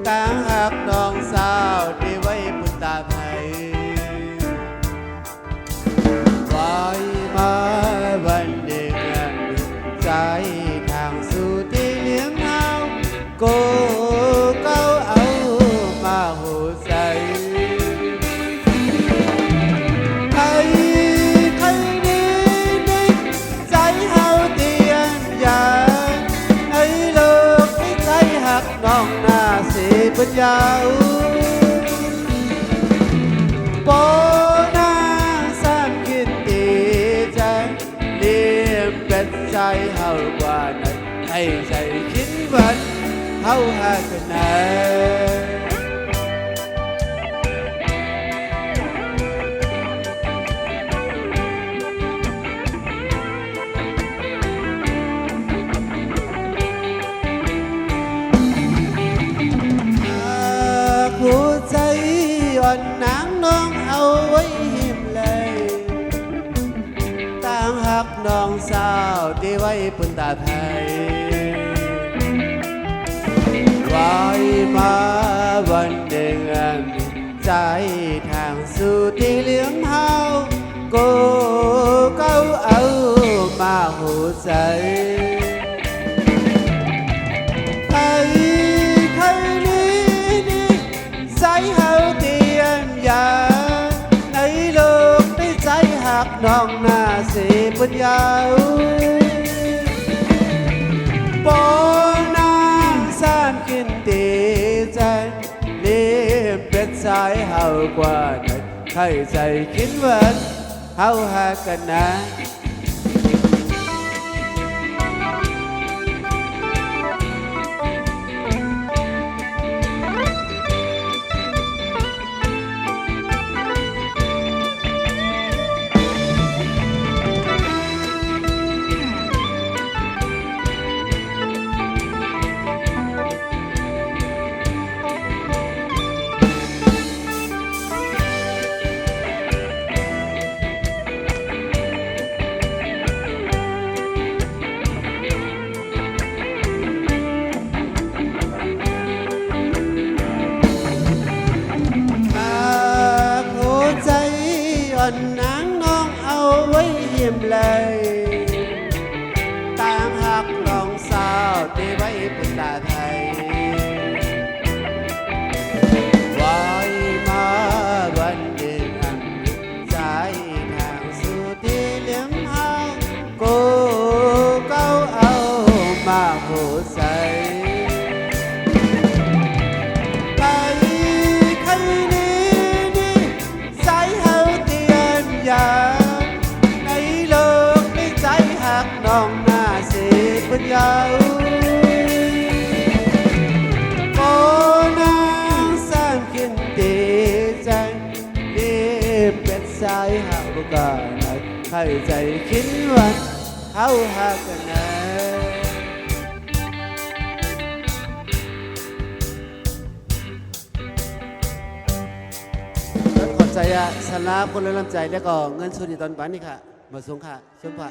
ตาหักน้องสาวที่ไว้ปุ่นตาไทยไว้มาวันเด็กใจทางสู่ที่เลี้ยงเอาโกเก้าเอามาหูใส่ใครนี้นึกใจเฮาเตียนยาในโลกที่ใจหักน้องหน้าสีปัญญาปอนาสามคิดดีใจเลี้ยงเป็นใจเฮากว่านั้นให้ใจคิดวันเฮาหากันไหนหัวใจอ่อนนางน้องเอาไว้หิมเลยต่างหักน้องสาวที่ไว้ปุ่นตาไทยไว้มาวันเดือนใจทางสู่ที่เลี้ยงเฮาโกเก้าเอามาหูใจใครนี้ใจเฮาเตียนยาในโลกได้ใจหักน้องหน้าสีปัญญาปอนางสานกินตีใจเลี้ยงเป็ดสายเฮากว่านั้นใครใจคิดวันเฮาหากันนะนางน้องเอาไว้ยิ้มเลยตามหักน้องสาวที่ไว้ปุ่นตาไทยไว้มาวันเดือนใจทางสู่ที่เลี้ยงเฮาโกเก้าเอามาหูใส่ในโลกไม่ใจหักน้องหน้าสีปัญญาโอ้นางสร้างกินตีใจรีบเป็นสายหาบุกานัดให้ใจคิดวันเขาหากันนะขอบใจสำหรับคนเริ่มใจแล้วก็เงินส่วนที่ตอนปันนี่ค่ะมาส่งค่ะชมพระ